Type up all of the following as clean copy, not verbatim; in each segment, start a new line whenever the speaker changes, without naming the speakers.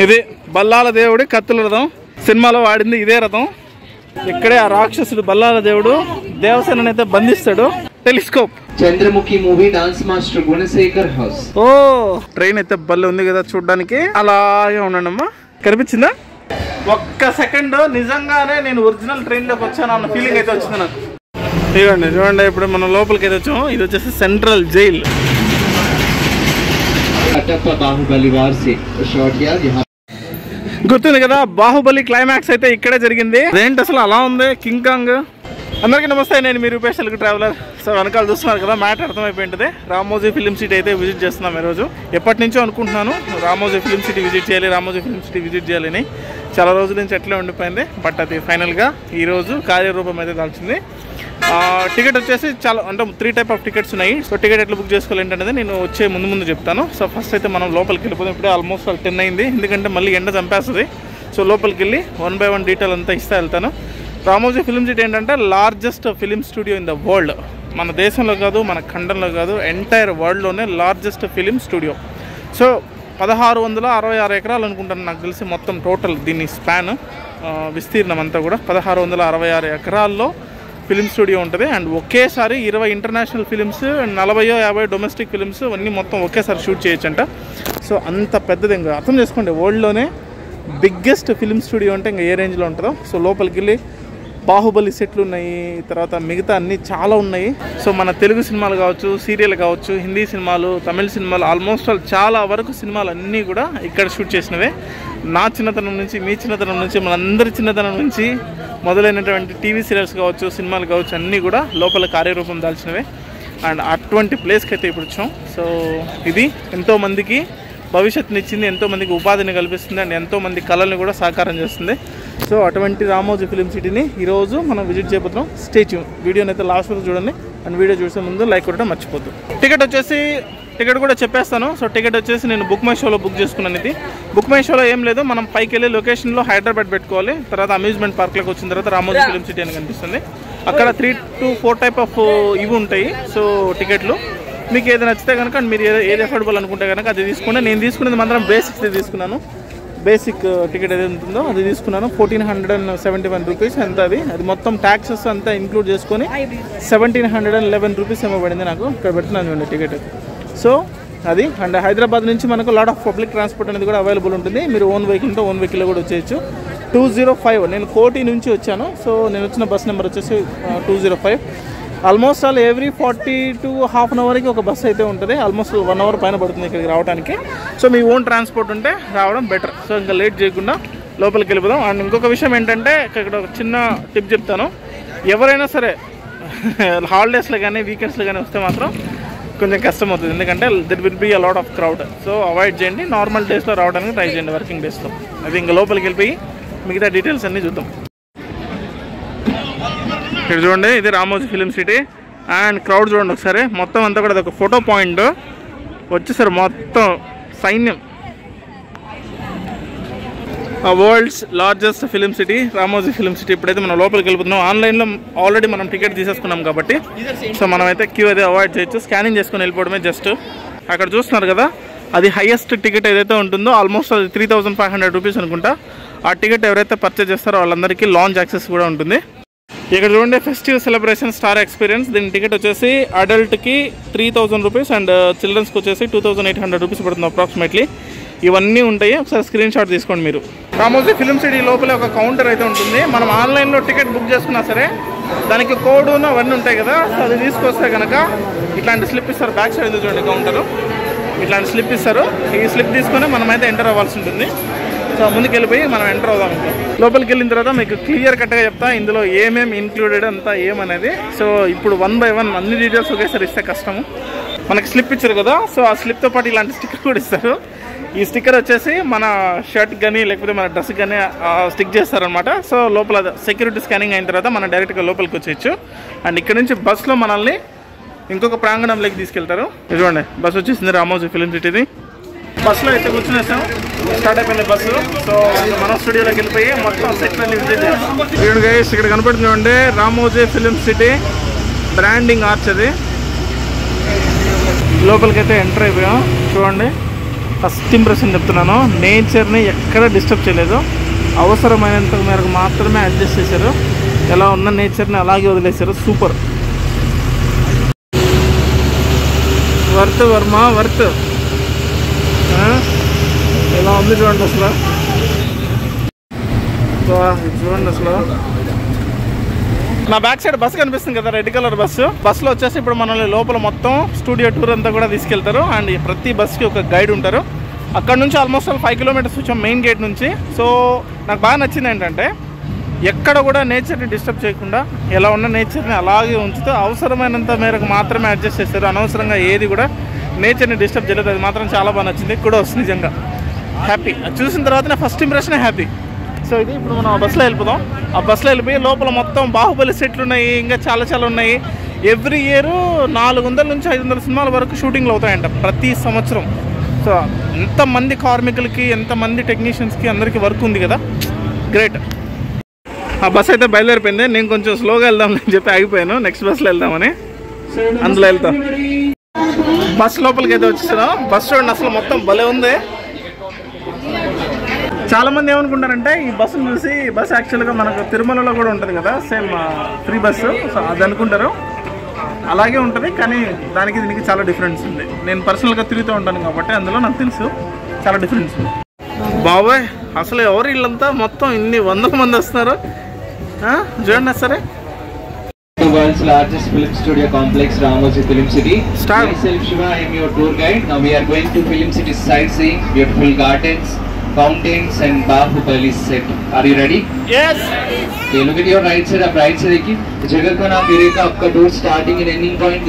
ఇది బల్లాల దేవుడి కత్తుల రథం. సినిమాలో వాడింది ఇదే రథం. ఇక్కడే ఆ రాక్షసుడు బల్లాల దేవుడు దేవసేనని అయితే బంధిస్తాడు. Telescope
Chandramukhi movie dance master Gunasekhar house.
ఓ ట్రైన్ అయితే బల్ల ఉంది కదా చూడడానికి. అలాగే ఉండండమ్మా. కనిపించిందా? ఒక్క సెకండ్ నిజంగానే నేను ఒరిజినల్ ట్రైన్ లోకి వచ్చాను అన్న ఫీలింగ్ అయితే వచ్చింది నాకు. ఇవ్వండి చూడండి, ఇప్పుడు మనం లోపలికి అయితే వచ్చాము. ఇది వచ్చేసి సెంట్రల్ జైల్. గుర్తుంది కదా బాహుబలి క్లైమాక్స్ అయితే ఇక్కడే జరిగింది. అదేంటి అసలు అలా ఉంది కింగ్ కాంగ్. అందరికీ నమస్తే, నేను మీ రూపేష్ తెలుగు ట్రావెలర్. సో వెనకాల చూస్తున్నారు కదా, మ్యాటర్ అర్థమైపోయింది. రామోజీ ఫిలిం సిటీ అయితే విజిట్ చేస్తున్నాం ఈరోజు. ఎప్పటి నుంచో అనుకుంటున్నాను రామోజీ ఫిలిం సిటీ విజిట్ చేయాలి, రామోజీ ఫిలిం సిటీ విజిట్ చేయాలని. చాలా రోజుల నుంచి ఎట్లా ఉండిపోయింది. బట్ అది ఫైనల్గా ఈరోజు కార్యరూపం అయితే దాల్చింది. టికెట్ వచ్చేసి చాలా అంటే 3 టైప్ ఆఫ్ టికెట్స్ ఉన్నాయి. సో టికెట్ ఎట్లా బుక్ చేసుకోవాలి ఏంటనేది నేను వచ్చే ముందు చెప్తాను. సో ఫస్ట్ అయితే మనం లోపలికి వెళ్ళిపోతాం. ఇప్పుడే ఆల్మోస్ట్ 10 అయింది, ఎందుకంటే మళ్ళీ ఎండ చంపేస్తుంది. సో లోపలికి వెళ్ళి 1 by 1 డీటెయిల్ అంతా ఇస్తా వెళ్తాను. రామోజీ ఫిలిం సిటీ ఏంటంటే largest film studio in the world. మన దేశంలో కాదు, మన ఖండంలో కాదు, ఎంటైర్ వరల్డ్లోనే లార్జెస్ట్ ఫిలిం స్టూడియో. సో 1666 ఎకరాలు అనుకుంటాను నాకు తెలిసి మొత్తం టోటల్ దీని స్పాన్ విస్తీర్ణం అంతా కూడా 1666 ఎకరాల్లో ఫిలిం స్టూడియో ఉంటుంది. అండ్ ఒకేసారి 20 ఇంటర్నేషనల్ ఫిలిమ్స్, 40-50 డొమెస్టిక్ ఫిలిమ్స్ అన్నీ మొత్తం ఒకేసారి షూట్ చేయొచ్చంట. సో అంత పెద్దది, ఇంకా అర్థం చేసుకోండి, వరల్డ్లోనే బిగ్గెస్ట్ ఫిలిం స్టూడియో అంటే ఇంకా ఏ రేంజ్లో ఉంటుందో. సో లోపలికి వెళ్ళి బాహుబలి సెట్లు ఉన్నాయి, తర్వాత మిగతా అన్నీ చాలా ఉన్నాయి. సో మన తెలుగు సినిమాలు కావచ్చు, సీరియల్ కావచ్చు, హిందీ సినిమాలు, తమిళ సినిమాలు, ఆల్మోస్ట్ చాలా వరకు సినిమాలు అన్నీ కూడా ఇక్కడ షూట్ చేసినవే. నా చిన్నతనం నుంచి, మీ చిన్నతనం నుంచి, మనందరి చిన్నతనం నుంచి మొదలైనటువంటి టీవీ సీరియల్స్ కావచ్చు, సినిమాలు కావచ్చు, అన్నీ కూడా లోపల కార్యరూపం దాల్చినవే. అండ్ అటువంటి ప్లేస్కి అయితే ఇప్పుడు వచ్చాం. సో ఇది ఎంతోమందికి భవిష్యత్తునిచ్చింది, ఎంతోమందికి ఉపాధిని కల్పిస్తుంది, అండ్ ఎంతోమంది కళల్ని కూడా సాకారం చేస్తుంది. సో అటువంటి రామోజీ ఫిలిం సిటీని ఈరోజు మనం విజిట్ చేయబోతున్నాం. Stay tune. వీడియోని అయితే లాస్ట్ వరకు చూడండి. అండ్ వీడియో చూసే ముందు లైక్ కొట్టడం మర్చిపోద్దు. టికెట్ కూడా చెప్పేస్తాను. సో టికెట్ వచ్చేసి నేను బుక్ మై షోలో బుక్ చేసుకున్నాను. ఇది బుక్ మై షోలో ఏం లేదు, మనం పైకి వెళ్ళి లొకేషన్లో హైదరాబాద్ పెట్టుకోవాలి. తర్వాత అమ్యూజ్మెంట్ పార్క్లోకి వచ్చిన తర్వాత రామోజీ ఫిలిం సిటీ అని కనిపిస్తుంది. అక్కడ 3 to 4 టైప్ ఆఫ్ ఇవి ఉంటాయి. సో టికెట్లు మీకు ఏది నచ్చితే కనుక, మీరు ఏది అఫోర్డబుల్ అనుకుంటే కనుక అది తీసుకోండి. నేను తీసుకునేది మాత్రం బేసిక్స్ది తీసుకున్నాను. బేసిక్ టికెట్ ఏది ఉంటుందో అది తీసుకున్నాను. 1471 రూపీస్ ఎంత అది మొత్తం ట్యాక్సెస్ అంతా ఇంక్లూడ్ చేసుకొని 1711 రూపీస్ ఏమో పడింది నాకు. ఇక్కడ పెడుతున్నాను చూడండి టికెట్. సో అది. అండ్ హైదరాబాద్ నుంచి మనకు లాట్ ఆఫ్ పబ్లిక్ ట్రాన్స్పోర్ట్ అనేది కూడా అవైలబుల్ ఉంటుంది. మీరు ఓన్ వెహికల్లో కూడా వచ్చేయచ్చు. 205. నేను కోటి నుంచి వచ్చాను. సో నేను వచ్చిన బస్ నెంబర్ వచ్చేసి 205. Almost all every 40 to half an hourకి ఒక బస్సు అయితే ఉంటుంది. ఆల్మోస్ట్ 1 hour పైన పడుతుంది ఇక్కడికి రావడానికి. సో మీ ఓన్ ట్రాన్స్పోర్ట్ ఉంటే రావడం బెటర్. సో ఇంకా లేట్ చేయకుండా లోపలికి వెళ్ళిపోదాం. అండ్ ఇంకొక విషయం ఏంటంటే, ఇక్కడ ఒక చిన్న టిప్ చెప్తాను. ఎవరైనా సరే హాలిడేస్లో కానీ వీకెండ్స్లో కానీ వస్తే మాత్రం కొంచెం కష్టం అవుతుంది, ఎందుకంటే there will be a lot of crowd. So avoid చేయండి. నార్మల్ డేస్లో రావడానికి ట్రై చేయండి, వర్కింగ్ డేస్లో. అది ఇంకా లోపలికి వెళ్ళిపోయి మిగతా డీటెయిల్స్ అన్నీ చూద్దాం. ఇక్కడ చూడండి, ఇది Ramoji film city. And crowd చూడండి ఒకసారి. మొత్తం అంతా కూడా ఒక ఫోటో పాయింట్ వచ్చేసారు. మొత్తం సైన్యం. World's largest film city Ramoji film city. ఇప్పుడైతే మనం లోపలికి వెళ్ళిపోతున్నాం. ఆన్లైన్లో ఆల్రెడీ మనం టికెట్ తీసేసుకున్నాం కాబట్టి సో మనమైతే క్యూ అయితే అవాయిడ్ చేయొచ్చు. స్కానింగ్ చేసుకుని వెళ్ళిపోవడమే జస్ట్. అక్కడ చూస్తున్నారు కదా, అది హైయెస్ట్ టికెట్ ఏదైతే ఉంటుందో ఆల్మోస్ట్ అది 3500 రూపీస్ అనుకుంటా. ఆ టికెట్ ఎవరైతే పర్చేజ్ చేస్తారో వాళ్ళందరికీ లాంచ్ యాక్సెస్ కూడా ఉంటుంది. ఇక్కడ చూడండి, ఫెస్టివ్ సెలబ్రేషన్ స్టార్ ఎక్స్పీరియన్స్. దీని టికెట్ వచ్చేసి అడల్ట్కి 3000 రూపీస్ అండ్ చిల్డ్రన్స్కి వచ్చేసి 2800 రూపీస్ పడుతుంది అప్రాక్సిమేట్లీ. ఇవన్నీ ఉంటాయి, ఒకసారి స్క్రీన్ షాట్ తీసుకోండి మీరు. రామోజీ ఫిలిం సిటీ లోపల ఒక కౌంటర్ అయితే ఉంటుంది. మనం ఆన్లైన్లో టికెట్ బుక్ చేసుకున్నా సరే దానికి కోడ్ను అవన్నీ ఉంటాయి కదా. సో అది తీసుకొస్తే కనుక ఇట్లాంటి స్లిప్ ఇస్తారు. బ్యాక్ సైడ్ చూడండి కౌంటరు, ఇట్లాంటి స్లిప్ ఇస్తారు. ఈ స్లిప్ తీసుకొని మనమైతే ఎంటర్ అవ్వాల్సి ఉంటుంది. సో ముందుకు వెళ్ళిపోయి మనం ఎంటర్ అవుదాం. ఇంకా లోపలికి వెళ్ళిన తర్వాత మీకు క్లియర్ కట్గా చెప్తా ఇందులో ఏమేమి ఇంక్లూడెడ్ అంతా ఏమనేది. సో ఇప్పుడు 1 by 1 అన్ని డీటెయిల్స్ ఒకేసారి ఇస్తే కష్టము. మనకి స్లిప్ ఇచ్చారు కదా, సో ఆ స్లిప్తో పాటు ఇలాంటి స్టిక్కర్ కూడా ఇస్తారు. ఈ స్టిక్కర్ వచ్చేసి మన షర్ట్ కానీ లేకపోతే మన డ్రెస్కి కానీ స్టిక్ చేస్తారనమాట. సో లోపల సెక్యూరిటీ స్కానింగ్ అయిన తర్వాత మనం డైరెక్ట్గా లోపలికి వచ్చేయచ్చు. అండ్ ఇక్కడ నుంచి బస్సులో మనల్ని ఇంకొక ప్రాంగణంలోకి తీసుకెళ్తారు. చూడండి, బస్సు వచ్చేసింది రామోజీ ఫిలిం సిటీది. బస్సులో అయితే కూర్చునేసాం, స్టార్ట్ అయిపోయింది బస్సు. సో మనం స్టూడియోలోకి వెళ్ళిపోయి మొత్తం సెట్ అన్ని విజిట్ చేస్తాం. ఇక్కడ కనపడుతుంది చూడండి, Ramoji film city branding arch. అది లోపలికి అయితే ఎంటర్ అయిపోయాం. చూడండి ఫస్ట్ ఇంప్రెషన్ చెప్తున్నాను, నేచర్ని ఎక్కడ డిస్టర్బ్ చేయలేదు, అవసరమైనంత మేరకు మాత్రమే అడ్జస్ట్ చేశారు. ఎలా ఉన్న నేచర్ని అలాగే వదిలేశారు. Super, worth Varma worth. ఎలా ఉంది చూడండి అసలు, చూడండి అసలు. నా బ్యాక్ సైడ్ బస్సు కనిపిస్తుంది కదా, రెడ్ కలర్ బస్సులో వచ్చేసి ఇప్పుడు మనల్ని లోపల మొత్తం స్టూడియో టూర్ అంతా కూడా తీసుకెళ్తారు. అండ్ ప్రతి బస్కి ఒక గైడ్ ఉంటారు. అక్కడ నుంచి ఆల్మోస్ట్ 5 కిలోమీటర్స్ వచ్చాం మెయిన్ గేట్ నుంచి. సో నాకు బాగా నచ్చింది ఏంటంటే ఎక్కడ కూడా నేచర్ని డిస్టర్బ్ చేయకుండా ఎలా ఉన్న నేచర్ని అలాగే ఉంచుతూ అవసరమైనంత మేరకు మాత్రమే అడ్జస్ట్ చేస్తారు. అనవసరంగా ఏది కూడా నేచర్ని డిస్టర్బ్ చేయలేదు. అది మాత్రం చాలా బాగా నచ్చింది. కూడా వస్తుంది నిజంగా హ్యాపీ. చూసిన తర్వాత నా ఫస్ట్ ఇంప్రెషన్ హ్యాపీ. సో ఇది ఇప్పుడు మనం ఆ బస్సులో వెళ్ళిపోదాం. ఆ బస్సులో వెళ్ళిపోయి లోపల మొత్తం బాహుబలి సెట్లు ఉన్నాయి, ఇంకా చాలా ఉన్నాయి. ఎవ్రీ ఇయర్ 400 నుంచి 500 సినిమాల వరకు షూటింగ్లు అవుతాయంట ప్రతి సంవత్సరం. సో ఎంతమంది కార్మికులకి, ఎంతమంది టెక్నీషియన్స్కి అందరికీ వర్క్ ఉంది కదా, గ్రేట్. ఆ బస్ అయితే బయలుదేరిపోయింది. నేను కొంచెం స్లోగా వెళ్దామని చెప్పి ఆగిపోయాను, నెక్స్ట్ బస్సులో వెళ్దామని. అందులో వెళ్తాం. బస్ లోపలికి అయితే వచ్చేసాను. బస్ చూడండి అసలు మొత్తం భలే ఉంది. చాలామంది ఏమనుకుంటారంటే ఈ బస్సును చూసి, బస్ యాక్చువల్గా మనకు తిరుమలలో కూడా ఉంటుంది కదా సేమ్ ఫ్రీ బస్సు, సో అది అనుకుంటారు. అలాగే ఉంటుంది, కానీ దానికి దీనికి చాలా డిఫరెన్స్ ఉంది. నేను పర్సనల్గా తిరుగుతూ ఉంటాను కాబట్టి అందులో నాకు తెలుసు చాలా డిఫరెన్స్ ఉంది. బాబాయ్ అసలు ఎవరు వీళ్ళంతా, మొత్తం ఇన్ని 100 మంది వస్తున్నారు చూడండి. సరే,
The world's largest film studio complex, Ramoji Film City.
Start.
Myself Shiva, I am your tour guide. Now we are going to Film City sightseeing, beautiful gardens, fountains and Bahubali set. Are you ready?
yes.
Okay, look at your right side. Up right side देखिए, जगह का नाम गिरेगा आपका tour starting and ending point.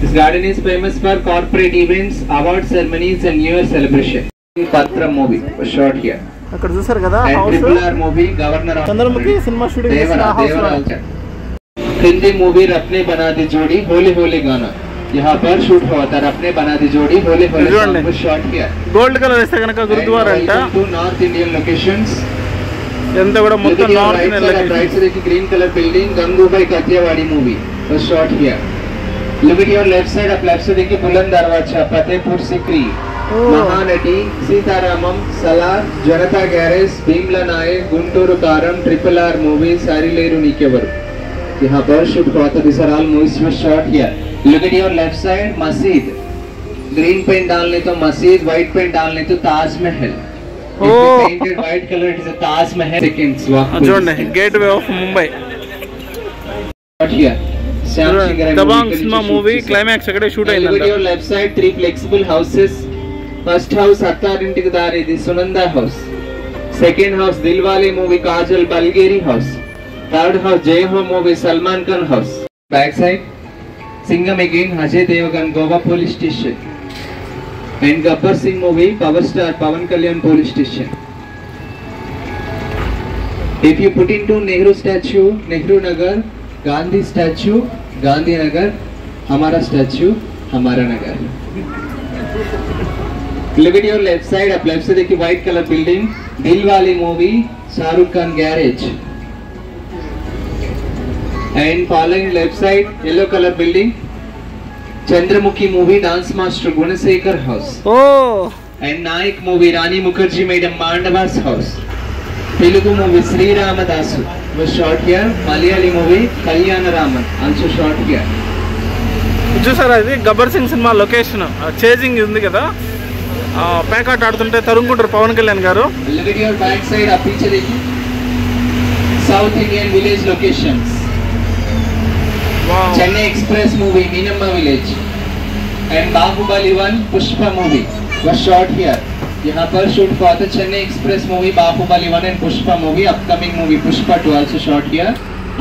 This garden is famous for corporate events, award ceremonies and New Year celebration. Patra movie was shot here.
అక్కడ చూసారు కదా
And
house,
Triple R movie, Governor of
Chandramukhi cinema shooting చేసిన ఆ house లో.
Hindi movie रपने बना दी जोड़ी, होली होली गाना यहाँ पर शूट हुआ था. रपने बना दी जोड़ी, होली होली गाना को शॉट किया.
గోల్డ్ కలర్ వేస్తే కనుక గురుద్వారా అంట.
To north Indian locations.
ఎంత కూడా మొత్తం నార్త్ ఇండియన్ లొకేషన్.
राइट से देखिए green colour building, Gangubai Kathiawadi movie was shot here. Look at your left side. up left से देखिए बुलंद दरवाजा, फतेहपुर सिकरी, महानटी, सीतारामम, सलार, जनता गैरेज, भीमला नायक, गुंटूरू कारम, ट्रिपल आर मूवी, सारिलेरू नीकेवर. यहाँ पर शूट हुआ था. These are all movies were shot here. Look at your left side, मस्जिद. ग्रीन पेंट डालने तो मस्जिद, व्हाइट पेंट डालने तो Taj Mahal. Painted white color, it is a Taj Mahal. Seconds walk.
చూడండి gate way of Mumbai.
Shot here.
Dabangg cinema movie climax అక్కడే shoot
Look
అయిందంట.
at your left side, 3 flexible houses. First house Attarintiki Daari, ఇది Sunanda house. Second house Dilwale movie Kajal Bulgaria house. Third house Jai Ho movie Salman Khan house. Back side Singham again, Ajay Devgan Goa police station. And Gabbar Singh movie Power Star Pawan Kalyan police station. If you put into Nehru statue, Nehru Nagar, Gandhi statue, Gandhi Nagar, Hamara statue, Hamara Nagar. Look at your left side. Up left side देखिए white color building, Dilwale movie, Shahrukh Khan garage. And following left side, yellow color building, Chandramukhi movie, Dance Master Gunasekar house.
Oh,
And Naik movie, Rani Mukherjee made a Mandava's house. Telugu movie, Sri Ramadasu was shot here. Malayali movie, Kalyana Raman also shot here.
చూసారా ఇది Gabbar Singh cinema location. Chasing ఉంది కదా, పేకాట్ ఆడుతుంటే తరుముకుంటారు పవన్ కళ్యాణ్ గారు.
Look at your back side, up पीछे देखिए, South Indian village locations.
Wow.
Chennai Express movie, Meenamma village. And Bahubali 1 Pushpa movie was shot here. यहाँ पर शूट हुआ था Chennai Express movie, Bahubali 1 and Pushpa movie. Upcoming movie Pushpa 2 also shot here.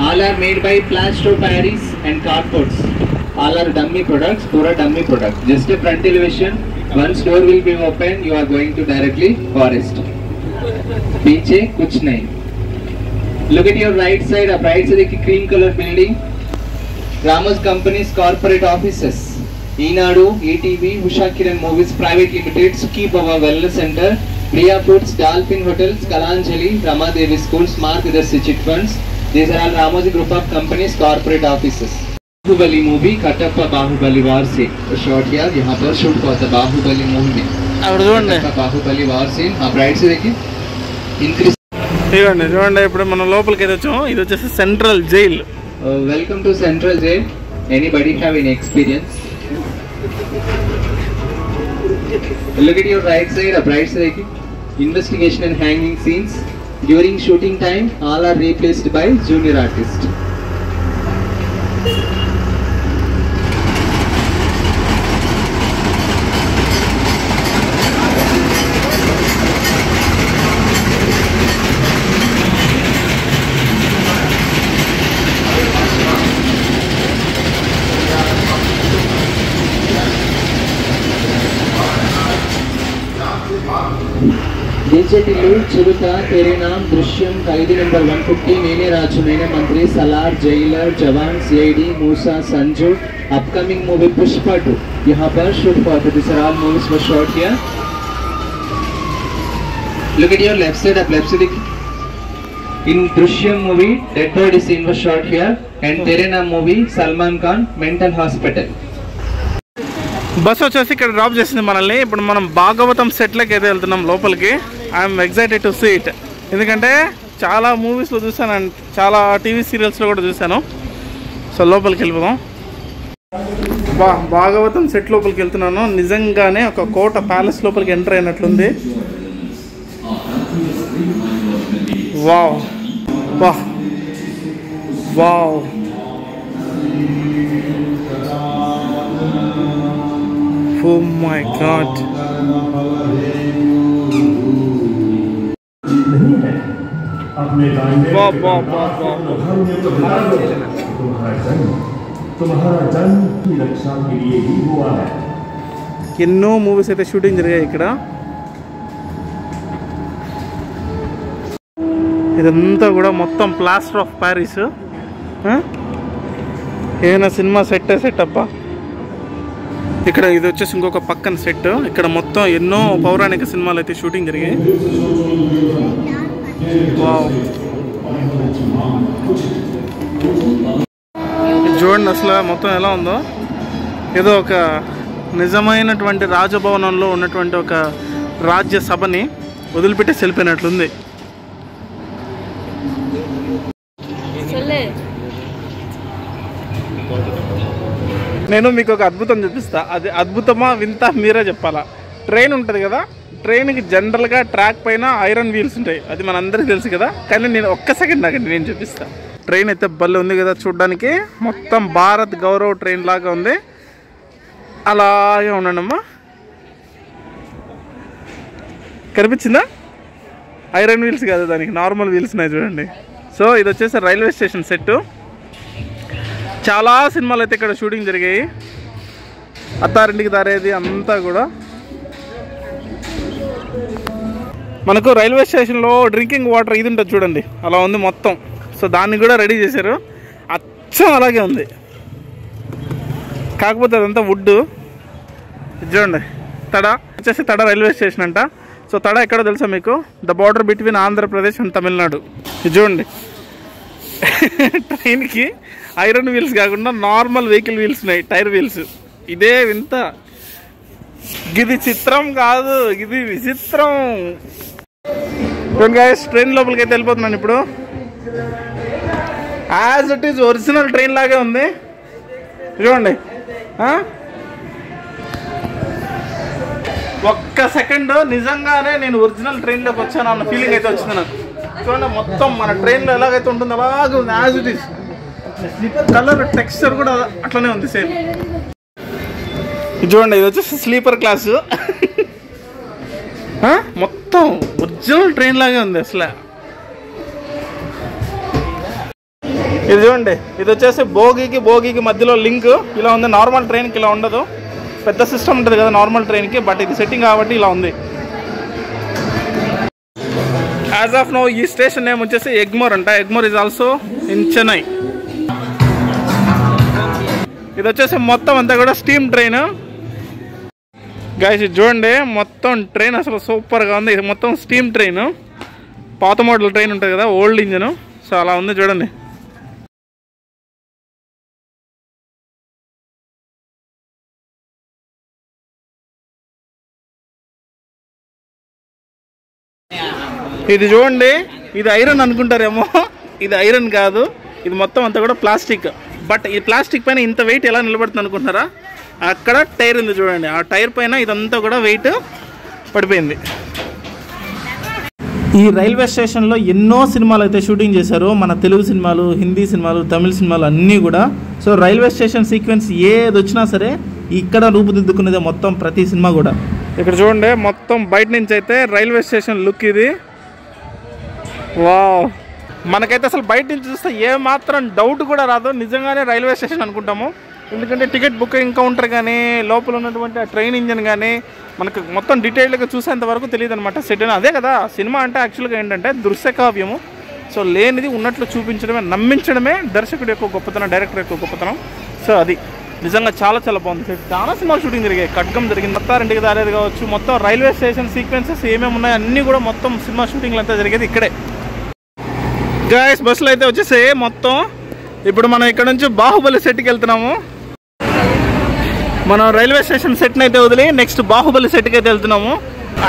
All are made by Plaster Paris and cardboards. All are dummy products, pura dummy product. Just a front elevation. Once door will be open, you are going to directly forest. पीछे कुछ नहीं. Look at your right side. Up right side देखिए cream color building, Ramos Company's corporate offices. Eenadu, ETV, Usha Kiran Movies Private Limited, Suki Baba Wellness Center, Priya Foods, Dolphin Hotels, Kalanjali, Ramadevi Schools, Mark Vidarsi Chit Funds. These are all Ramoji Group of Companies corporate offices. Bahubali movie, Katappa Bahubali War से shot here. यहाँ पर shoot हुआ था Bahubali movie में.
అక్కడ చూడండి
Baahubali war scene ఆ బ్రైట్స్ देखिए ఇంక్రీజ్
ఇవ్వండి చూడండి ఇప్పుడు మనం లోపలికి అయితే వచ్చాము ఇది వచ్చేసి central jail
welcome to central jail anybody have any experience look at your right side a bright side देखिए investigation and hanging scenes during shooting time all are replaced by junior artists डीजेटिल्लू चिरुता तेरे नाम दृश्यम कैदी number 150 नेने राजू नेने मंत्री Salaar Jailer Jawan CID मूसा Sanju upcoming movie Pushpa 2 यहाँ पर shoot for this are all movies were shot here look at your left side up left side in Drishyam movie dead body scene were shot here and Tere Naam movie Salman Khan mental hospital
bus వచ్చేసి ఇక్కడ drop చేసింది మనల్ని ఇప్పుడు మనం భాగవతం సెట్లకి అయితే వెళ్తున్నాం లోపలికి I'm excited to see it ఎందుకంటే చాలా మూవీస్లో చూసాను అండ్ చాలా టీవీ సీరియల్స్లో కూడా చూశాను సో లోపలికి వెళ్ళిపోదాం భాగవతం సెట్ లోపలికి వెళ్తున్నాను నిజంగానే ఒక కోట ప్యాలెస్ లోపలికి ఎంటర్ అయినట్లుంది wow wow wow Oh my God! वाह वाह वाह वाह!
तुम्हारा जन्म की रक्षा के लिए ही हुआ है।
ఎన్నో మూవీస్ అయితే షూటింగ్ జరిగాయి ఇక్కడ ఇదంతా కూడా మొత్తం ప్లాస్టర్ ఆఫ్ ప్యారిస్ ఏమైనా సినిమా సెట్ అబ్బా ఇక్కడ ఇది వచ్చేసి ఇంకొక పక్కన సెట్ ఇక్కడ మొత్తం ఎన్నో పౌరాణిక సినిమాలు అయితే షూటింగ్ జరిగాయి వావ్ చూడండి అసలు మొత్తం ఎలా ఉందో ఏదో ఒక నిజమైనటువంటి రాజభవనంలో ఉన్నటువంటి ఒక రాజ్యసభని వదిలిపెట్టి వెళ్ళిపోయినట్లుంది నేను మీకు ఒక అద్భుతం చూపిస్తా అది అద్భుతమా వింత మీరే చెప్పాలా ట్రైన్ ఉంటుంది కదా ట్రైన్కి జనరల్గా ట్రాక్ పైన ఐరన్ వీల్స్ ఉంటాయి అది మనందరికీ తెలుసు కదా కానీ నేను ఒక్క సెకండ్ ఆగండి నేను చూపిస్తా ట్రైన్ అయితే భలే ఉంది కదా చూడడానికి మొత్తం భారత్ గౌరవ్ ట్రైన్ లాగా ఉంది అలాగే ఉండండమ్మా కనిపించిందా ఐరన్ వీల్స్ కాదు దానికి నార్మల్ వీల్స్ ఉన్నాయి చూడండి సో ఇది వచ్చేసి రైల్వే స్టేషన్ సెట్ చాలా సినిమాలు అయితే ఇక్కడ షూటింగ్ జరిగాయి అత్తారింటికి దారేది అంతా కూడా మనకు రైల్వే స్టేషన్లో డ్రింకింగ్ వాటర్ ఇది ఉంటుంది చూడండి అలా ఉంది మొత్తం సో దాన్ని కూడా రెడీ చేశారు అచ్చం అలాగే ఉంది కాకపోతే అదంతా వుడ్ చూడండి తడ వచ్చేసి తడ రైల్వే స్టేషన్ అంట సో తడ ఎక్కడో తెలుసా మీకు the border between Andhra Pradesh and Tamil Nadu ఇది చూడండి ట్రైన్కి ఐరన్ వీల్స్ కాకుండా నార్మల్ వెహికల్ వీల్స్ ఉన్నాయి టైర్ వీల్స్ ఇదే వింత ఇది చిత్రం కాదు ఇది విచిత్రం ట్రైన్ లోపలికి అయితే వెళ్ళిపోతున్నాను ఇప్పుడు as it is original train లాగే ఉంది చూడండి ఒక్క సెకండ్ నిజంగానే నేను ఒరిజినల్ ట్రైన్లోకి వచ్చాను అన్న ఫీలింగ్ అయితే వచ్చింది నాకు చూడండి మొత్తం మన ట్రైన్లో ఎలాగైతే ఉంటుందో అలాగే ఉంది as it is colour texture కూడా అట్లనే ఉంది సేమ్ చూడండి ఇది వచ్చేసి స్లీపర్ క్లాసు మొత్తం ఒరిజినల్ ట్రైన్ లాగే ఉంది అసలు ఇది చూడండి ఇది వచ్చేసి భోగికి మధ్యలో లింక్ ఇలా ఉంది నార్మల్ ట్రైన్కి ఇలా ఉండదు పెద్ద సిస్టమ్ ఉంటుంది కదా నార్మల్ ట్రైన్కి బట్ ఇది సెట్టింగ్ కాబట్టి ఇలా ఉంది యాజ్ ఆఫ్ నో ఈ స్టేషన్ నేమ్ వచ్చేసి ఎగ్మోర్ అంట Egmore is also in Chennai ఇది వచ్చేసి మొత్తం అంతా కూడా స్టీమ్ ట్రైన్ గైస్ ఇది చూడండి మొత్తం ట్రైన్ అసలు సూపర్గా ఉంది ఇది మొత్తం స్టీమ్ ట్రైన్ పాత మోడల్ ట్రైన్ ఉంటుంది కదా ఓల్డ్ ఇంజన్ సో అలా ఉంది చూడండి ఇది చూడండి, ఇది ఐరన్ అనుకుంటారేమో, ఇది ఐరన్ కాదు, ఇది మొత్తం అంతా కూడా ప్లాస్టిక్. బట్ ఈ ప్లాస్టిక్ పైన ఇంత వెయిట్ ఎలా నిలబడుతుంది అనుకుంటున్నారా? అక్కడ టైర్ ఉంది చూడండి, ఆ టైర్ పైన ఇదంతా కూడా వెయిట్ పడిపోయింది. ఈ రైల్వే స్టేషన్లో ఎన్నో సినిమాలు అయితే షూటింగ్ చేశారు, మన తెలుగు సినిమాలు, హిందీ సినిమాలు, తమిళ సినిమాలు అన్నీ కూడా. సో రైల్వే స్టేషన్ సీక్వెన్స్ ఏది వచ్చినా సరే ఇక్కడ రూపుదిద్దుకునేదే మొత్తం ప్రతి సినిమా కూడా. ఇక్కడ చూడండి, మొత్తం బయట నుంచి అయితే రైల్వే స్టేషన్ లుక్ ఇది. వావ్, మనకైతే అసలు బయట నుంచి చూస్తే ఏమాత్రం డౌట్ కూడా రాదు, నిజంగానే రైల్వే స్టేషన్ అనుకుంటాము. ఎందుకంటే టికెట్ బుకింగ్ కౌంటర్ కానీ, లోపల ఉన్నటువంటి ఆ ట్రైన్ ఇంజన్ కానీ మనకు మొత్తం డీటెయిల్గా చూసేంత వరకు తెలియదు అనమాట. సెట్ అదే కదా సినిమా అంటే. యాక్చువల్గా ఏంటంటే దృశ్య కావ్యము. సో లేనిది ఉన్నట్లు చూపించడమే, నమ్మించడమే దర్శకుడు యొక్క గొప్పతనం, డైరెక్టర్ యొక్క గొప్పతనం. సో అది నిజంగా చాలా చాలా బాగుంది. చాలా సినిమాలు షూటింగ్ జరిగాయి, ఖడ్గం జరిగింది, మొత్తారింటికి దారేది కావచ్చు, మొత్తం రైల్వే స్టేషన్ సీక్వెన్సెస్ ఏమేమి ఉన్నాయి అన్నీ కూడా మొత్తం సినిమా షూటింగ్లు అంతా జరిగేది ఇక్కడే. గాయస్ బస్సులు అయితే వచ్చేసాయి మొత్తం. ఇప్పుడు మనం ఇక్కడ నుంచి బాహుబలి సెట్కి వెళ్తున్నాము. మనం రైల్వే స్టేషన్ సెట్ని అయితే వదిలి నెక్స్ట్ బాహుబలి సెట్కి అయితే వెళ్తున్నాము.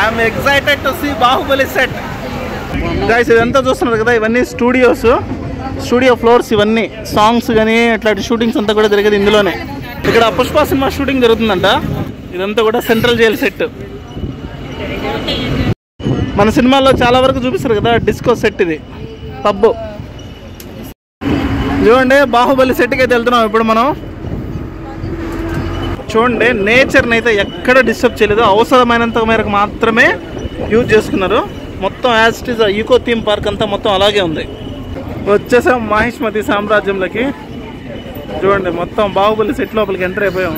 I'm excited to see Baahubali set. Guys ఇదంతా చూస్తున్నారు కదా, ఇవన్నీ స్టూడియో ఫ్లోర్స్, ఇవన్నీ సాంగ్స్ కానీ అట్లాంటి షూటింగ్స్ అంతా కూడా జరిగేది ఇందులోనే. ఇక్కడ పుష్ప సినిమా షూటింగ్ జరుగుతుందంట. ఇదంతా కూడా సెంట్రల్ జైల్ సెట్. మన సినిమాల్లో చాలా వరకు చూపిస్తారు కదా డిస్కో సెట్, ఇది పబ్. చూడండి బాహుబలి సెట్కి అయితే వెళ్తున్నాం ఇప్పుడు మనం. చూడండి నేచర్ని అయితే ఎక్కడ డిస్టర్బ్ చేయలేదు, అవసరమైనంత మేరకు మాత్రమే యూజ్ చేసుకున్నారు. మొత్తం as it is eco theme park అంతా మొత్తం అలాగే ఉంది. వచ్చేసాం మాహిష్మతి సామ్రాజ్యంలోకి. చూడండి మొత్తం బాహుబలి సెట్ లోపలికి ఎంటర్ అయిపోయాం.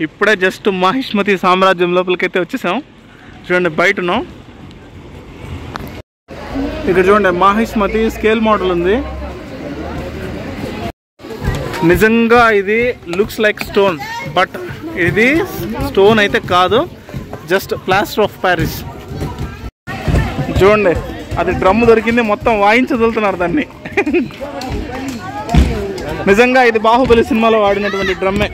ఇప్పుడే జస్ట్ మాహిష్మతి సామ్రాజ్యం లోపలికి అయితే వచ్చేసాం. చూడండి బయటను ఇక్కడ చూడండి మాహిష్మతి స్కేల్ మోడల్ ఉంది. నిజంగా ఇది లుక్స్ లైక్ స్టోన్, బట్ ఇది స్టోన్ అయితే కాదు, జస్ట్ ప్లాస్టర్ ఆఫ్ ప్యారిస్. చూడండి అది డ్రమ్ దొరికింది, మొత్తం వాయించి వదులుతున్నారు దాన్ని. నిజంగా ఇది బాహుబలి సినిమాలో వాడినటువంటి డ్రమ్మే.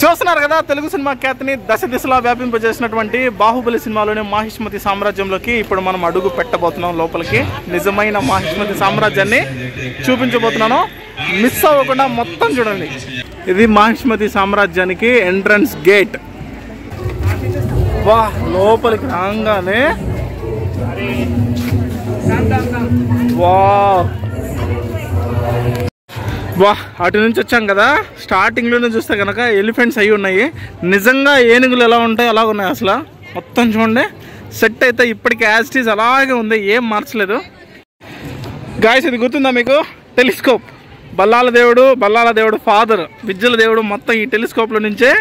చూస్తున్నారు కదా తెలుగు సినిమా ఖ్యాతిని దశ దిశలా వ్యాపింపజేసినటువంటి బాహుబలి సినిమాలోని మాహిష్మతి సామ్రాజ్యంలోకి ఇప్పుడు మనం అడుగు పెట్టబోతున్నాం లోపలికి. నిజమైన మాహిష్మతి సామ్రాజ్యాన్ని చూపించబోతున్నాను, మిస్ అవ్వకుండా మొత్తం చూడండి. ఇది మాహిష్మతి సామ్రాజ్యానికి ఎంట్రన్స్ గేట్. వా, లోపలికి రాగానే వా, అటు నుంచి వచ్చాం కదా, స్టార్టింగ్లోనే చూస్తే కనుక ఎలిఫెంట్స్ అవి ఉన్నాయి. నిజంగా ఏనుగులు ఎలా ఉంటాయి అలా ఉన్నాయి అసలు. మొత్తం చూడండి సెట్ అయితే ఇప్పటికీ యాజ్ ఇట్ ఈజ్ అలాగే ఉంది, ఏం మార్చలేదు. గాయస్ ఇది గుర్తుందా మీకు? టెలిస్కోప్. బల్లాల దేవుడు ఫాదర్, విద్యుల దేవుడు మొత్తం ఈ టెలిస్కోప్లో నుంచే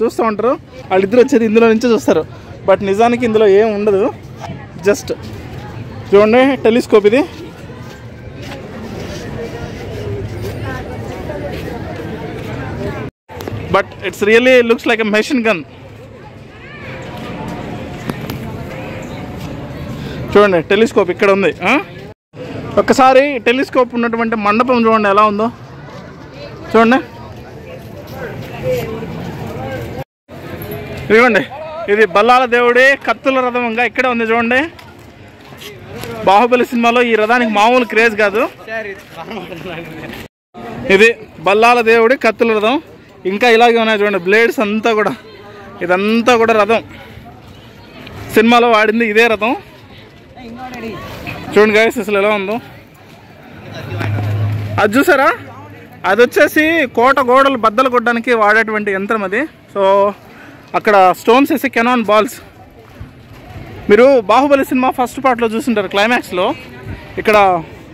చూస్తూ ఉంటారు. వాళ్ళిద్దరు వచ్చేది ఇందులో నుంచే చూస్తారు. బట్ నిజానికి ఇందులో ఏం ఉండదు, జస్ట్ చూడండి టెలిస్కోప్ ఇది. But it's really looks like a machine gun. చూడండి టెలిస్కోప్ ఇక్కడ ఉంది. ఒక్కసారి టెలిస్కోప్ ఉన్నటువంటి మండపం చూడండి ఎలా ఉందో. చూడండి ఇదిగోండి, ఇది బల్లాల దేవుడి కత్తుల రథంగా ఇక్కడే ఉంది. చూడండి బాహుబలి సినిమాలో ఈ రథానికి మామూలు క్రేజ్ కాదు. ఇది బల్లాల దేవుడి కత్తుల రథం. ఇంకా ఇలాగే ఉన్నాయి చూడండి బ్లేడ్స్ అంతా కూడా. ఇదంతా కూడా రథం, సినిమాలో వాడింది ఇదే రథం. చూడండి గాయస్ అసలు ఎలా ఉందో. అది చూసారా, అది వచ్చేసి కోట గోడలు బద్దలు కొట్టడానికి వాడేటువంటి యంత్రం అది. సో అక్కడ స్టోన్స్ వేసి కెనాన్ బాల్స్. మీరు బాహుబలి సినిమా ఫస్ట్ పార్ట్లో చూస్తుంటారు, క్లైమాక్స్లో ఇక్కడ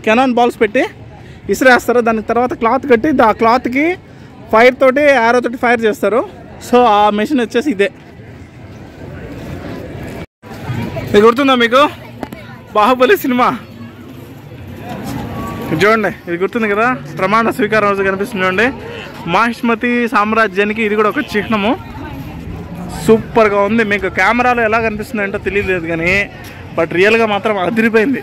కెనాన్ బాల్స్ పెట్టి ఇసిరేస్తారు. దానికి తర్వాత క్లాత్ కట్టి ఆ క్లాత్కి ఫైర్ తోటి యారో తోటి ఫైర్ చేస్తారు. సో ఆ మెషిన్ వచ్చేసి ఇదే. ఇది గుర్తుందా మీకు? బాహుబలి సినిమా చూడండి, ఇది గుర్తుంది కదా, ప్రమాణ స్వీకారం రోజు కనిపిస్తుంది చూడండి. మాహిష్మతి సామ్రాజ్యానికి ఇది కూడా ఒక చిహ్నము. సూపర్గా ఉంది. మీకు కెమెరాలో ఎలా కనిపిస్తుంది ఏంటో తెలియలేదు కానీ బట్ రియల్గా మాత్రం అదిరిపోయింది.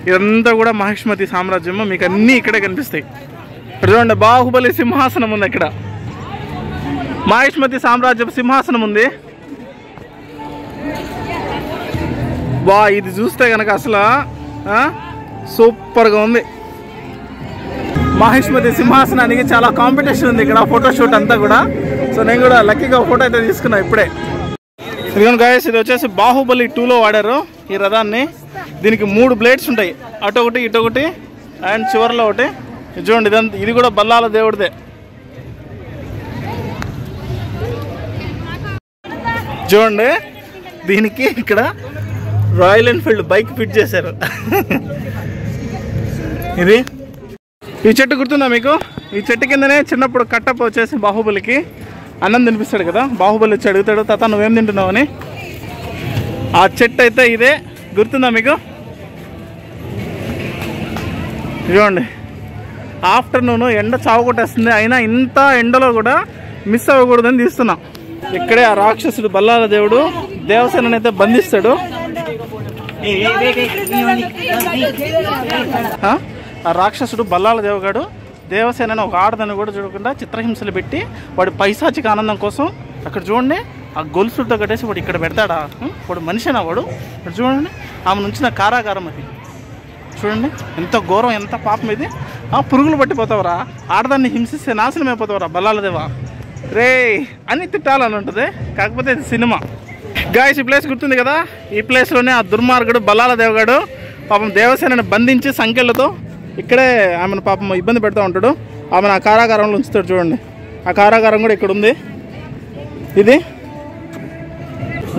ఇదంతా కూడా మాహిష్మతి సామ్రాజ్యము, మీకు అన్నీ ఇక్కడే కనిపిస్తాయి. ఇక్కడ చూడండి బాహుబలి సింహాసనం ఉంది. ఇక్కడ మాహిష్మతి సామ్రాజ్యం సింహాసనం ఉంది. బా ఇది చూస్తే కనుక అసలు సూపర్గా ఉంది. మహిష్మతి సింహాసనానికి చాలా కాంపిటీషన్ ఉంది ఇక్కడ, ఫోటోషూట్ అంతా కూడా. సో నేను కూడా లక్కీగా ఫోటో అయితే తీసుకున్నా ఇప్పుడే. ఇదిగోండి గాయస్, ఇది వచ్చేసి బాహుబలి 2లో వాడారు ఈ రథాన్ని. దీనికి 3 బ్లేడ్స్ ఉంటాయి, అటొకటి ఇటొకటి అండ్ చివరిలో ఒకటి. చూడండి ఇదంతా, ఇది కూడా బల్లాల దేవుడిదే. చూడండి దీనికి ఇక్కడ రాయల్ ఎన్ఫీల్డ్ బైక్ ఫిట్ చేశారు. ఇది ఈ చెట్టు గుర్తుందా మీకు? ఈ చెట్టు కిందనే చిన్నప్పుడు కట్టప్ప వచ్చేసి బాహుబలికి అన్నం తినిపిస్తాడు కదా. బాహుబలి వచ్చి అడుగుతాడు, తాత నువ్వేం తింటున్నావు అని. ఆ చెట్టు అయితే ఇదే, గుర్తుందా మీకు? చూడండి ఆఫ్టర్నూన్ ఎండ చావు కొట్టేస్తుంది, అయినా ఇంత ఎండలో కూడా మిస్ అవ్వకూడదని తీస్తున్నా. ఇక్కడే ఆ రాక్షసుడు బల్లాల దేవుడు దేవసేనని అయితే బంధిస్తాడు. ఆ రాక్షసుడు బల్లాల దేవుగాడు దేవసేనని ఒక ఆడదని కూడా చూడకుండా చిత్రహింసలు పెట్టి వాడి పైశాచిక ఆనందం కోసం అక్కడ చూడండి ఆ గొలుసులతో కట్టేసి వాడు ఇక్కడ పెడతాడా? వాడు మనిషినా వాడు? చూడండి ఆమె నుంచిన కారాగారం అది. చూడండి ఎంత ఘోరం, ఎంత పాపం ఇది. పురుగులు పట్టిపోతావరా, ఆడదాన్ని హింసిస్తే నాశనం అయిపోతావరా బల్లాల దేవా రే అని తిట్టాలని ఉంటుంది. కాకపోతే ఇది సినిమా. గాయస్ ఈ ప్లేస్ గుర్తుంది కదా, ఈ ప్లేస్లోనే ఆ దుర్మార్గుడు బల్లాల దేవగాడు పాపం దేవసేనని బంధించి సంఖ్యలతో ఇక్కడే ఆమెను పాపం ఇబ్బంది పెడతా ఉంటాడు. ఆమెను ఆ కారాగారంలో ఉంచుతాడు. చూడండి ఆ కారాగారం కూడా ఇక్కడ ఉంది. ఇది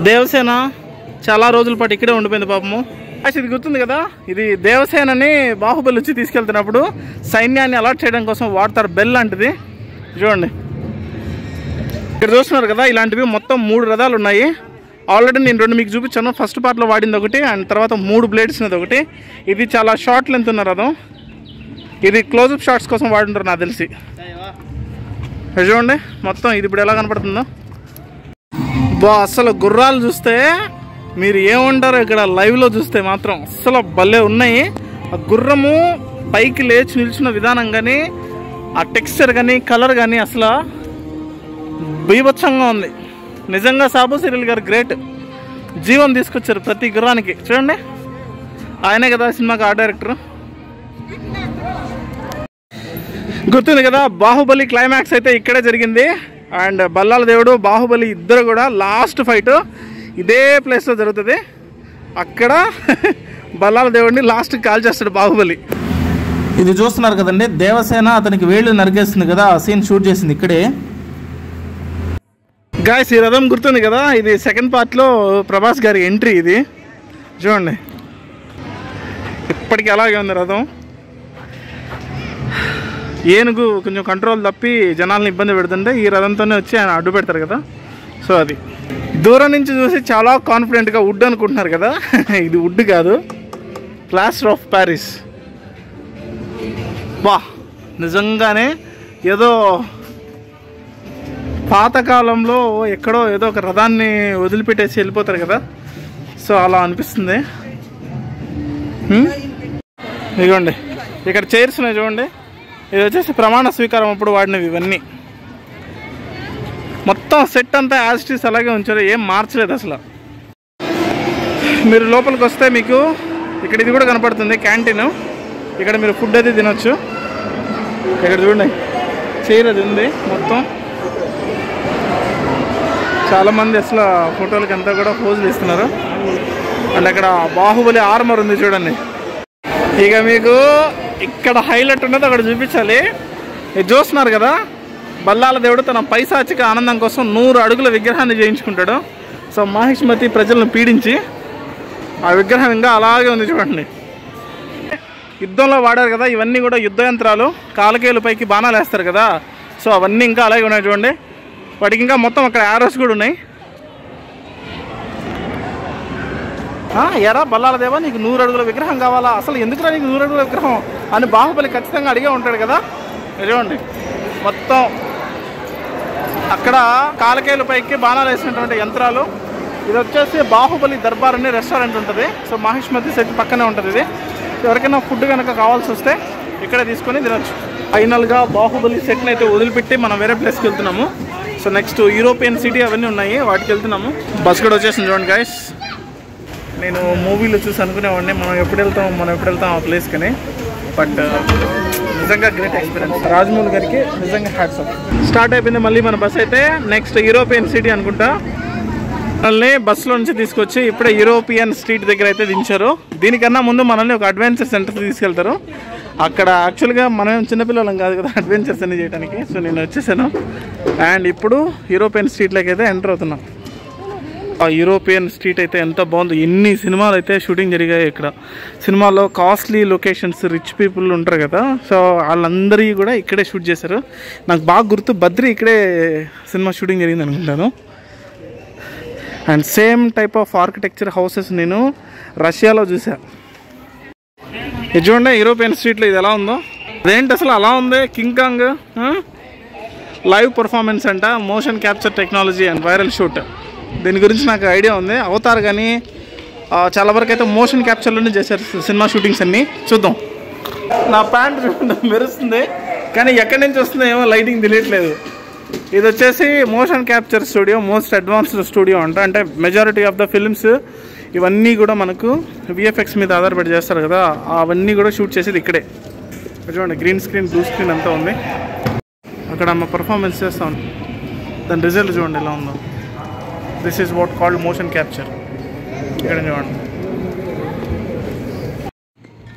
దేవసేన చాలా రోజుల పాటు ఇక్కడే ఉండిపోయింది పాపము. ఇది గుర్తుంది కదా, ఇది దేవసేనని బాహుబలి వచ్చి తీసుకెళ్తున్నప్పుడు సైన్యాన్ని అలర్ట్ చేయడం కోసం వాడతారు బెల్ లాంటిది. చూడండి ఇక్కడ చూస్తున్నారు కదా, ఇలాంటివి మొత్తం 3 రథాలు ఉన్నాయి. ఆల్రెడీ నేను 2 మీకు చూపించాను. ఫస్ట్ పార్ట్లో వాడింది ఒకటి అండ్ తర్వాత 3 బ్లేడ్స్ ఉన్నది ఒకటి. ఇది చాలా షార్ట్ లెంత్ ఉన్న రథం, ఇది క్లోజప్ షాట్స్ కోసం వాడుంటారు నాకు తెలిసి. చూడండి మొత్తం ఇది ఇప్పుడు ఎలా కనపడుతుందో. అసలు గుర్రాలు చూస్తే మీరు ఏమంటారో ఇక్కడ లైవ్లో చూస్తే మాత్రం అసలు భలే ఉన్నాయి. ఆ గుర్రము పైకి లేచి నిల్చున్న విధానం కానీ, ఆ టెక్స్చర్ కానీ, కలర్ కానీ అసలు బీభత్సంగా ఉంది. నిజంగా సాబు సీరియల్ గారు గ్రేట్, జీవం తీసుకొచ్చారు ప్రతి గుర్రానికి. చూడండి ఆయనే కదా సినిమాకి ఆర్ట్ డైరెక్టర్. గుర్తుంది కదా బాహుబలి క్లైమాక్స్ అయితే ఇక్కడే జరిగింది. అండ్ బల్లాల దేవుడు బాహుబలి ఇద్దరు కూడా లాస్ట్ ఫైట్ ఇదే ప్లేస్లో జరుగుతుంది. అక్కడ బల్లాల దేవుడిని లాస్ట్కి కాల్ చేస్తాడు బాహుబలి. ఇది చూస్తున్నారు కదండి, దేవసేన అతనికి వేళ్ళు నరికేస్తుంది కదా, ఆ సీన్ షూట్ చేసింది ఇక్కడే. గాయస్ ఈ రథం గుర్తుంది కదా, ఇది సెకండ్ పార్ట్లో ప్రభాస్ గారి ఎంట్రీ. ఇది చూడండి ఇప్పటికీ అలాగే ఉంది రథం. ఏనుగు కొంచెం కంట్రోల్ తప్పి జనాలను ఇబ్బంది పెడుతుంటే ఈ రథంతోనే వచ్చి ఆయన అడ్డు పెడతారు కదా. సో అది దూరం నుంచి చూసి చాలా కాన్ఫిడెంట్గా వుడ్ అనుకుంటున్నారు కదా, ఇది వుడ్ కాదు, ప్లాస్టర్ ఆఫ్ ప్యారిస్. నిజంగానే ఏదో పాతకాలంలో ఎక్కడో ఏదో ఒక రథాన్ని వదిలిపెట్టేసి వెళ్ళిపోతారు కదా, సో అలా అనిపిస్తుంది. ఇదిగోండి ఇక్కడ చైర్స్ ఉన్నాయి చూడండి, ఇది వచ్చేసి ప్రమాణ స్వీకారం అప్పుడు వాడినవి. ఇవన్నీ మొత్తం సెట్ అంతా యాజ్ ఇట్ ఈస్ అలాగే ఉంచారు, ఏం మార్చలేదు అసలు. మీరు లోపలికి వస్తే మీకు ఇక్కడ ఇది కూడా కనపడుతుంది క్యాంటీన్. ఇక్కడ మీరు ఫుడ్ అది తినొచ్చు. ఇక్కడ చూడండి చైర్ అది ఉంది మొత్తం. చాలామంది అసలు ఫోటోలకి అంతా కూడా పోజులు ఇస్తున్నారు. అండ్ అక్కడ బాహుబలి ఆర్మర్ ఉంది చూడండి. ఇక మీకు ఇక్కడ హైలైట్ ఉన్నది అక్కడ చూపించాలి. ఇది చూస్తున్నారు కదా, బల్లాల దేవుడు తన పైశాచిక ఆనందం కోసం 100 అడుగుల విగ్రహాన్ని చేయించుకుంటాడు. సో మహిష్మతి ప్రజలను పీడించి ఆ విగ్రహం ఇంకా అలాగే ఉంది చూడండి. యుద్ధంలో వాడారు కదా, ఇవన్నీ కూడా యుద్ధ యంత్రాలు. కాలకేలు పైకి బాణాలు వేస్తారు కదా, సో అవన్నీ ఇంకా అలాగే ఉన్నాయి చూడండి. వాటికి ఇంకా మొత్తం అక్కడ యారోస్ కూడా ఉన్నాయి. ఎరా బల్లాల దేవా నీకు 100 అడుగుల విగ్రహం కావాలా, అసలు ఎందుకురా నీకు 100 అడుగుల విగ్రహం అని బాహుబలి ఖచ్చితంగా అడిగే ఉంటాడు కదా. చూడండి మొత్తం అక్కడ కాలకేలు పైకి బాణాలు వేసినటువంటి యంత్రాలు. ఇది వచ్చేసి బాహుబలి దర్బార్ అనే రెస్టారెంట్ ఉంటుంది. సో మహిష్మతి సెట్ పక్కనే ఉంటుంది. ఇది ఎవరికైనా ఫుడ్ కనుక కావాల్సి వస్తే ఇక్కడే తీసుకొని తినొచ్చు. ఫైనల్గా బాహుబలి సెట్ని అయితే వదిలిపెట్టి మనం వేరే ప్లేస్కి వెళ్తున్నాము. సో నెక్స్ట్ యూరోపియన్ సిటీ అవన్నీ ఉన్నాయి, వాటికి వెళ్తున్నాము. బస్ కూడా వచ్చేసింది చూడండి గైస్. నేను మూవీలో చూసి అనుకునేవాడిని మనం ఎప్పుడు వెళ్తాం ఆ ప్లేస్ కానీ. బట్ నిజంగా గ్రేట్ ఎక్స్పీరియన్స్. రాజమౌళి గారికి నిజంగా హ్యాట్స్ ఆఫ్. స్టార్ట్ అయిపోయింది మళ్ళీ మన బస్ అయితే. నెక్స్ట్ యూరోపియన్ సిటీ అనుకుంటా. మనల్ని బస్సులో నుంచి తీసుకొచ్చి ఇప్పుడే యూరోపియన్ స్ట్రీట్ దగ్గర అయితే దించారు. దీనికన్నా ముందు మనల్ని ఒక అడ్వెంచర్ సెంటర్కి తీసుకెళ్తారు. అక్కడ యాక్చువల్గా మనం చిన్నపిల్లలం కాదు కదా అడ్వెంచర్స్ అన్ని చేయడానికి. సో నేను వచ్చేసాను అండ్ ఇప్పుడు యూరోపియన్ స్ట్రీట్లోకి అయితే ఎంటర్ అవుతున్నాం. ఆ యూరోపియన్ స్ట్రీట్ అయితే ఎంత బాగుంది. ఎన్ని సినిమాలు అయితే షూటింగ్ జరిగాయి ఇక్కడ. సినిమాలో కాస్ట్లీ లొకేషన్స్, రిచ్ పీపుల్ ఉంటారు కదా, సో వాళ్ళందరికీ కూడా ఇక్కడే షూట్ చేశారు. నాకు బాగా గుర్తు బద్రి ఇక్కడే సినిమా షూటింగ్ జరిగింది అనుకుంటాను. And same type of architecture houses నేను రష్యాలో చూసా. ఇది చూడండి యూరోపియన్ స్ట్రీట్లో ఇది ఎలా ఉందో. అదేంటి అసలు అలా ఉంది. కింగ్ కాంగ్ లైవ్ పర్ఫార్మెన్స్ అంట, motion capture technology and viral shoot. దీని గురించి నాకు ఐడియా ఉంది. అవుతారు కానీ చాలా వరకు అయితే మోషన్ క్యాప్చర్లోనే చేశారు సినిమా షూటింగ్స్ అన్నీ. చూద్దాం. నా ప్యాంట్ చూడండి మెరుస్తుంది కానీ ఎక్కడి నుంచి వస్తుందో ఏమో లైటింగ్ తెలియట్లేదు. ఇది వచ్చేసి motion capture studio, most advanced studio అంట. అంటే మెజారిటీ ఆఫ్ ద ఫిల్మ్స్ ఇవన్నీ కూడా మనకు విఎఫ్ఎక్స్ మీద ఆధారపడి చేస్తారు కదా, అవన్నీ కూడా షూట్ చేసేది ఇక్కడే. చూడండి గ్రీన్ స్క్రీన్, బ్లూ స్క్రీన్ అంతా ఉంది. అక్కడ మా పర్ఫార్మెన్స్ చేస్తాం. దాని రిజల్ట్ చూడండి ఎలా ఉందో. This is what called motion capture. ఇక్కడ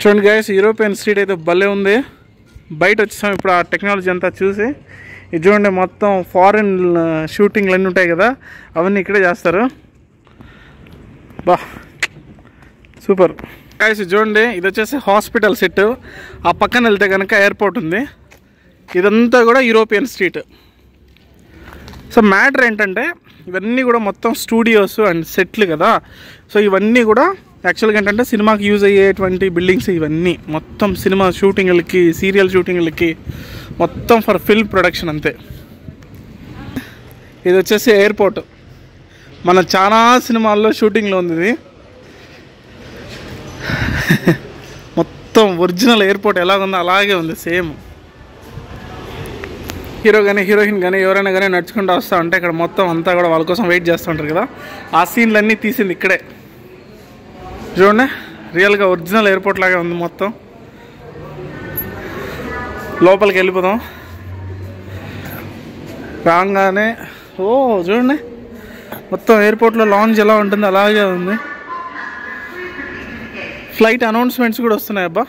చూడండి గైస్, యూరోపియన్ స్ట్రీట్ అయితే భలే ఉంది. బయట వచ్చేసాం ఇప్పుడు ఆ టెక్నాలజీ అంతా చూసి. ఇది చూడండి మొత్తం ఫారిన్ షూటింగ్లు అన్నీ ఉంటాయి కదా, అవన్నీ ఇక్కడే చేస్తారు. బా సూపర్ గైస్. చూడండి ఇది వచ్చేసి హాస్పిటల్ సెట్. ఆ పక్కన వెళ్తే కనుక ఎయిర్పోర్ట్ ఉంది. ఇదంతా కూడా యూరోపియన్ స్ట్రీట్. సో మ్యాటర్ ఏంటంటే ఇవన్నీ కూడా మొత్తం స్టూడియోస్ అండ్ సెట్లు కదా. సో ఇవన్నీ కూడా యాక్చువల్గా ఏంటంటే సినిమాకి యూజ్ అయ్యేటువంటి బిల్డింగ్స్ ఇవన్నీ. మొత్తం సినిమా షూటింగ్లకి, సీరియల్ షూటింగ్లకి, మొత్తం ఫర్ ఫిల్మ్ ప్రొడక్షన్ అంతే. ఇది వచ్చేసి ఎయిర్పోర్ట్. మన చాలా సినిమాల్లో షూటింగ్లో ఉంది ఇది. మొత్తం ఒరిజినల్ ఎయిర్పోర్ట్ ఎలాగుందో అలాగే ఉంది సేమ్. హీరో కానీ హీరోయిన్ కానీ ఎవరైనా కానీ నడుచుకుంటూ వస్తూ ఉంటే ఇక్కడ మొత్తం అంతా కూడా వాళ్ళ కోసం వెయిట్ చేస్తూ ఉంటారు కదా, ఆ సీన్లన్నీ తీసింది ఇక్కడే. చూడండి రియల్గా ఒరిజినల్ ఎయిర్పోర్ట్ లాగే ఉంది మొత్తం. లోపలికి వెళ్ళిపోదాం. రాగానే చూడండి మొత్తం ఎయిర్పోర్ట్లో లాంజ్ ఎలా ఉంటుంది అలాగే ఉంది. ఫ్లైట్ అనౌన్స్మెంట్స్ కూడా వస్తున్నాయి అబ్బా.